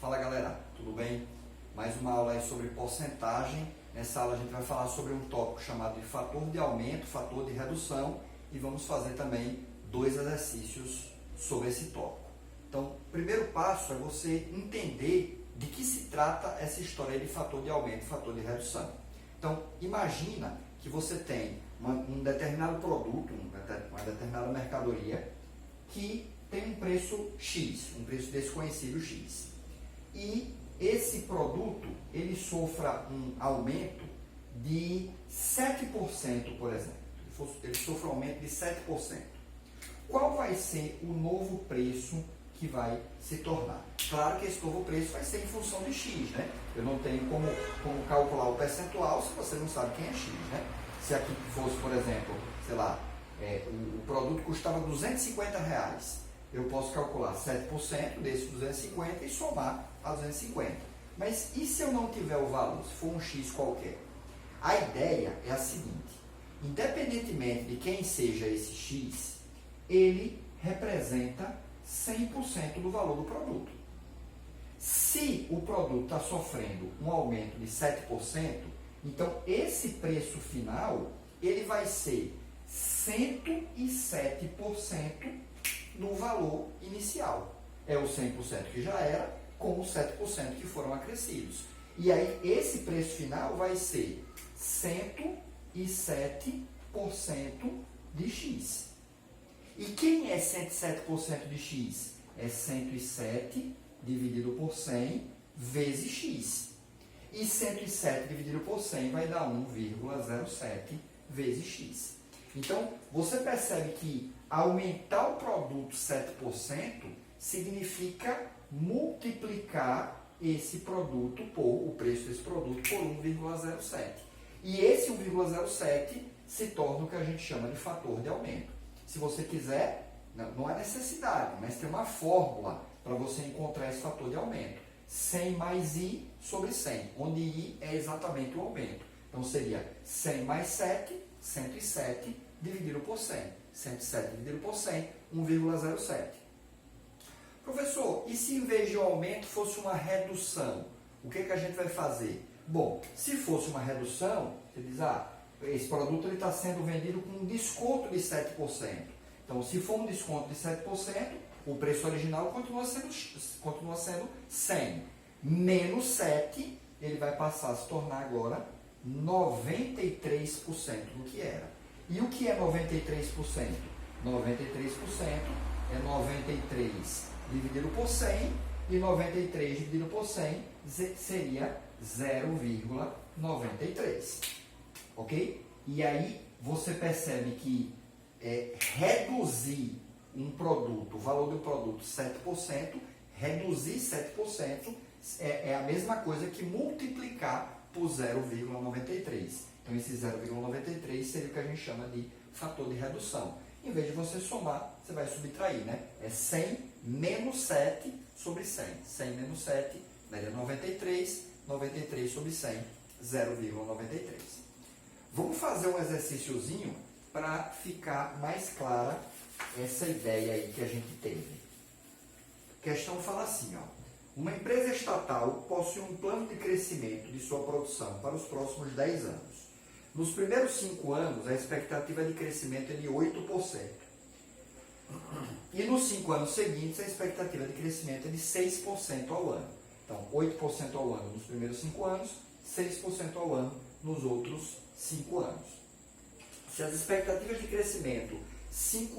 Fala galera, tudo bem? Mais uma aula aí sobre porcentagem. Nessa aula a gente vai falar sobre um tópico chamado de fator de aumento, fator de redução e vamos fazer também 2 exercícios sobre esse tópico. Então, o primeiro passo é você entender de que se trata essa história de fator de aumento e fator de redução. Então, imagina que você tem um determinado produto, uma determinada mercadoria que tem um preço X, um preço desconhecido X. E esse produto, ele sofra um aumento de 7%, por exemplo. Ele sofre um aumento de 7%. Qual vai ser o novo preço que vai se tornar? Claro que esse novo preço vai ser em função de X, né? Eu não tenho como calcular o percentual se você não sabe quem é X, né? Se aqui fosse, por exemplo, sei lá, o produto custava R$250, eu posso calcular 7% desse 250 e somar a 250. Mas e se eu não tiver o valor, se for um X qualquer? A ideia é a seguinte: independentemente de quem seja esse X, ele representa 100% do valor do produto. Se o produto está sofrendo um aumento de 7%, então esse preço final ele vai ser 107% do valor inicial. É o 100% que já era, com os 7% que foram acrescidos. E aí esse preço final vai ser 107% de X. E quem é 107% de X? É 107 dividido por 100 vezes X. E 107 dividido por 100 vai dar 1,07 vezes X. Então, você percebe que aumentar o produto 7% significa multiplicar esse produto o preço desse produto por 1,07. E esse 1,07 se torna o que a gente chama de fator de aumento. Se você quiser, não é necessidade, mas tem uma fórmula para você encontrar esse fator de aumento. 100 mais I sobre 100, onde I é exatamente o aumento. Então seria 100 mais 7, 107 dividido por 100. 107 dividido por 100, 1,07. Professor, e se em vez de um aumento fosse uma redução? O que a gente vai fazer? Bom, se fosse uma redução, você diz, esse produto está sendo vendido com um desconto de 7%. Então, se for um desconto de 7%, o preço original continua sendo 100. Menos 7, ele vai passar a se tornar agora 93% do que era. E o que é 93%? 93% é 93 dividido por 100, e 93 dividido por 100 seria 0,93. Ok? E aí você percebe que reduzir um produto, o valor do produto 7%, reduzir 7% é a mesma coisa que multiplicar por 0,93. Então esse 0,93 seria o que a gente chama de fator de redução. Em vez de você somar, você vai subtrair, né? É 100 menos 7 sobre 100. 100 menos 7 daria 93, 93 sobre 100, 0,93. Vamos fazer um exercíciozinho para ficar mais clara essa ideia aí que a gente teve. A questão fala assim, uma empresa estatal possui um plano de crescimento de sua produção para os próximos 10 anos. Nos primeiros 5 anos, a expectativa de crescimento é de 8%. E nos 5 anos seguintes, a expectativa de crescimento é de 6% ao ano. Então, 8% ao ano nos primeiros 5 anos, 6% ao ano nos outros 5 anos. Se as expectativas de crescimento se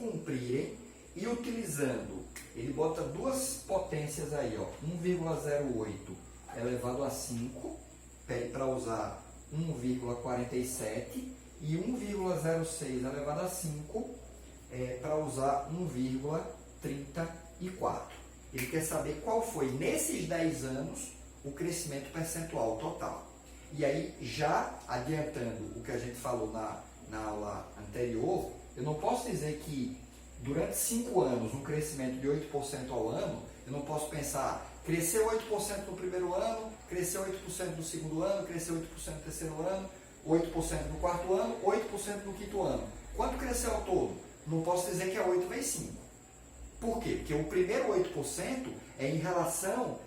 cumprirem e utilizando, ele bota duas potências aí, 1,08 elevado a 5, pede para usar 1,47 e 1,06 elevado a 5 para usar 1,34. Ele quer saber qual foi, nesses 10 anos, o crescimento percentual total. E aí, já adiantando o que a gente falou na aula anterior, eu não posso dizer que durante 5 anos, um crescimento de 8% ao ano, eu não posso pensar, cresceu 8% no primeiro ano, cresceu 8% no segundo ano, cresceu 8% no terceiro ano, 8% no quarto ano, 8% no quinto ano. Quanto cresceu ao todo? Não posso dizer que é 8 vezes 5. Por quê? Porque o primeiro 8% é em relação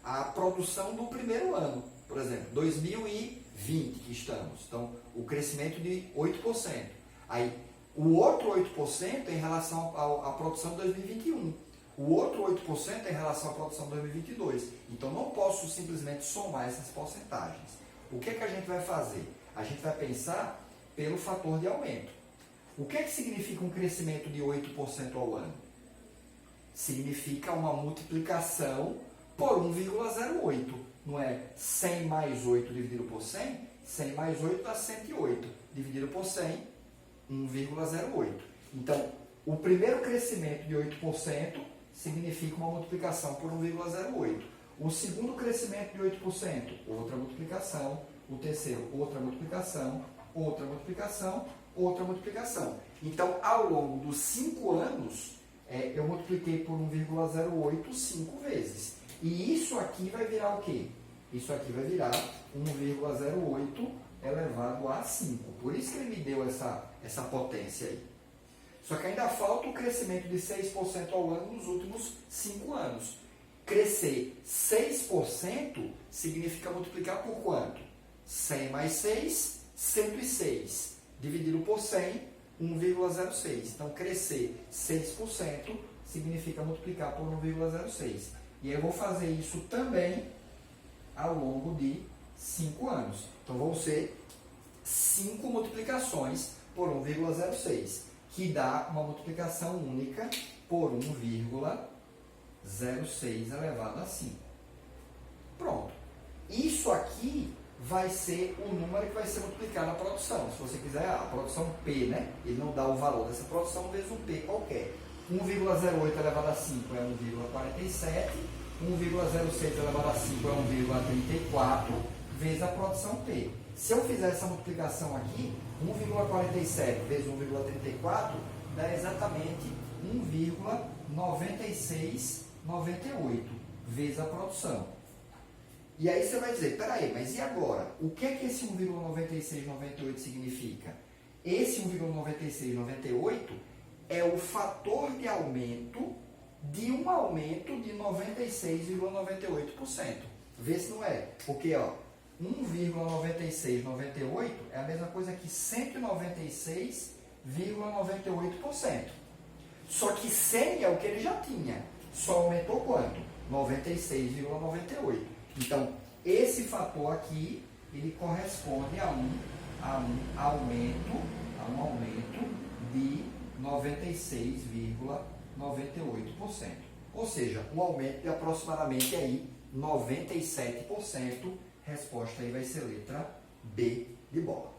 à produção do primeiro ano. Por exemplo, 2020 que estamos. Então, o crescimento de 8%. Aí, o outro 8% é em relação à produção de 2021. O outro 8% é em relação à produção de 2022. Então, não posso simplesmente somar essas porcentagens. O que é que a gente vai fazer? A gente vai pensar pelo fator de aumento. O que é que significa um crescimento de 8% ao ano? Significa uma multiplicação por 1,08. Não é 100 mais 8 dividido por 100? 100 mais 8 dá 108. Dividido por 100, 1,08. Então, o primeiro crescimento de 8% significa uma multiplicação por 1,08. O segundo crescimento de 8%, outra multiplicação. O terceiro, outra multiplicação, outra multiplicação, outra multiplicação. Então, ao longo dos 5 anos, eu multipliquei por 1,08 5 vezes. E isso aqui vai virar o quê? Isso aqui vai virar 1,08 elevado a 5. Por isso que ele me deu essa potência aí. Só que ainda falta o crescimento de 6% ao ano nos últimos 5 anos. Crescer 6% significa multiplicar por quanto? 100 mais 6, 106. Dividido por 100, 1,06. Então, crescer 6% significa multiplicar por 1,06. E eu vou fazer isso também ao longo de 5 anos. Então, vão ser 5 multiplicações por 1,06, que dá uma multiplicação única por 1,06 elevado a 5. Pronto. Isso aqui vai ser o número que vai ser multiplicado na produção. Se você quiser, a produção P, né? Ele não dá o valor dessa produção vezes um P qualquer. 1,08 elevado a 5 é 1,47. 1,06 elevado a 5 é 1,34 vezes a produção P. Se eu fizer essa multiplicação aqui, 1,47 vezes 1,34 dá exatamente 1,9698 vezes a produção. E aí você vai dizer, peraí, mas e agora? O que é que esse 1,9698 significa? Esse 1,9698 é o fator de aumento de um aumento de 96,98%. Vê se não é. Porque, ó, 1,9698 é a mesma coisa que 196,98%. Só que 100 é o que ele já tinha. Só aumentou quanto? 96,98%. Então, esse fator aqui, ele corresponde a um aumento de 96,98%. Ou seja, um aumento de aproximadamente aí 97%. Resposta aí vai ser letra B de bola.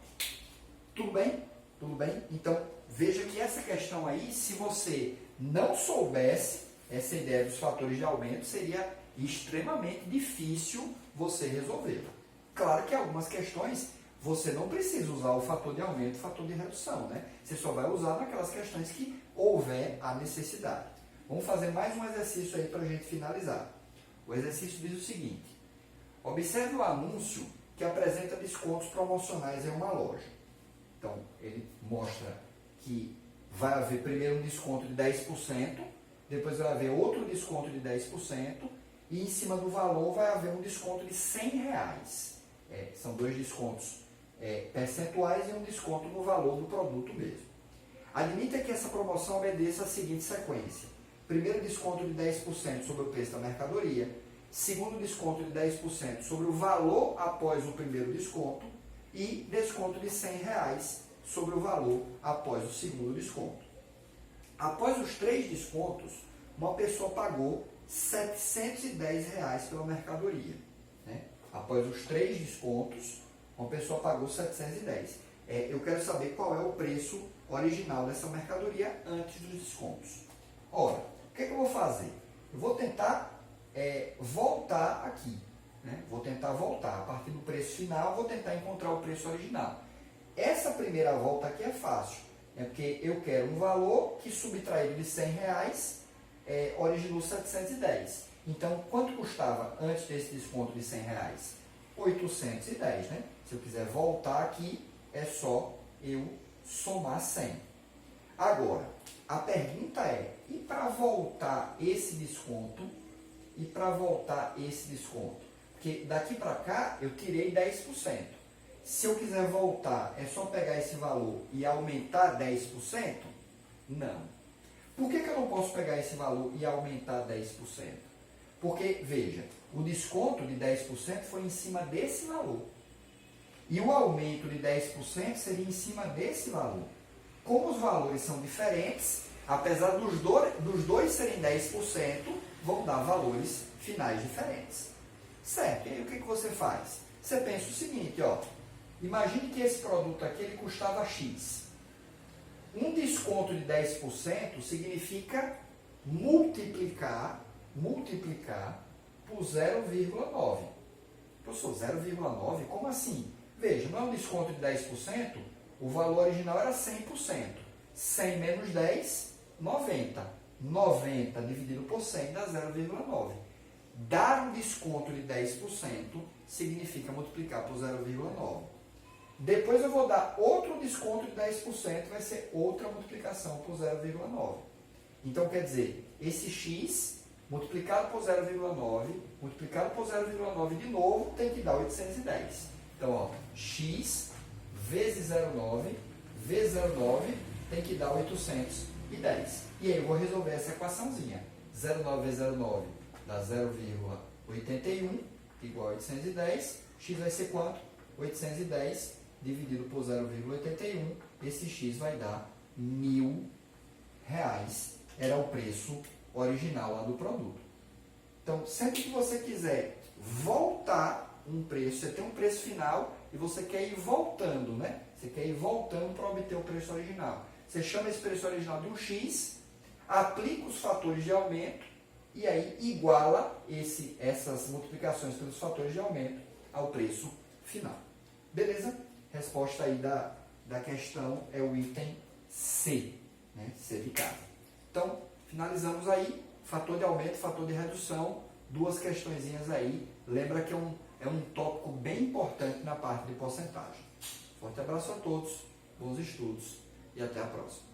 Tudo bem? Tudo bem? Então, veja que essa questão aí, se você não soubesse essa ideia dos fatores de aumento, seria extremamente difícil você resolvê-la. Claro que algumas questões você não precisa usar o fator de aumento e o fator de redução, né? Você só vai usar naquelas questões que houver a necessidade. Vamos fazer mais um exercício aí para a gente finalizar. O exercício diz o seguinte: observe o anúncio que apresenta descontos promocionais em uma loja. Então, ele mostra que vai haver primeiro um desconto de 10%, depois vai haver outro desconto de 10%, e em cima do valor vai haver um desconto de R$100. São dois descontos percentuais e um desconto no valor do produto mesmo. Admita que essa promoção obedeça a seguinte sequência: primeiro desconto de 10% sobre o preço da mercadoria, segundo desconto de 10% sobre o valor após o primeiro desconto e desconto de R$100 sobre o valor após o segundo desconto. Após os 3 descontos, uma pessoa pagou R$710 pela mercadoria. Né? Após os 3 descontos, uma pessoa pagou R$710. Eu quero saber qual é o preço original dessa mercadoria antes dos descontos. Ora, o que é que eu vou fazer? Eu vou tentar voltar aqui. Né? Vou tentar voltar. A partir do preço final, vou tentar encontrar o preço original. Essa primeira volta aqui é fácil. Porque eu quero um valor que, subtraído de R$100, originou 710. Então, quanto custava antes desse desconto de R$100? 810, né? Se eu quiser voltar aqui, é só eu somar 100. Agora, a pergunta é, e para voltar esse desconto, e para voltar esse desconto? Porque daqui para cá eu tirei 10%. Se eu quiser voltar, é só pegar esse valor e aumentar 10%? Não. Por que eu não posso pegar esse valor e aumentar 10%? Porque, veja, o desconto de 10% foi em cima desse valor. E o aumento de 10% seria em cima desse valor. Como os valores são diferentes, apesar dos dois serem 10%, vão dar valores finais diferentes. Certo? E aí o que você faz? Você pensa o seguinte, ó. Imagine que esse produto aqui ele custava X. Um desconto de 10% significa multiplicar por 0,9. Professor, 0,9? Como assim? Veja, não é um desconto de 10%, o valor original era 100%. 100 menos 10, 90. 90 dividido por 100 dá 0,9. Dar um desconto de 10% significa multiplicar por 0,9. Depois eu vou dar outro desconto de 10%, vai ser outra multiplicação por 0,9. Então, quer dizer, esse x multiplicado por 0,9, multiplicado por 0,9 de novo, tem que dar 810. Então, ó, x vezes 0,9, vezes 0,9, tem que dar 810. E aí eu vou resolver essa equaçãozinha. 0,9 vezes 0,9 dá 0,81, igual a 810. X vai ser quanto? 810 dividido por 0,81. Esse x vai dar R$ 1.000. Era o preço original lá do produto. Então, sempre que você quiser voltar um preço, você tem um preço final e você quer ir voltando, né? Você quer ir voltando para obter o preço original. Você chama esse preço original de um x, aplica os fatores de aumento e aí iguala essas multiplicações pelos fatores de aumento ao preço final. Beleza? Resposta aí da questão é o item C, né? C de casa. Então, finalizamos aí, fator de aumento, fator de redução, duas questõezinhas aí. Lembra que é um tópico bem importante na parte de porcentagem. Forte abraço a todos, bons estudos e até a próxima.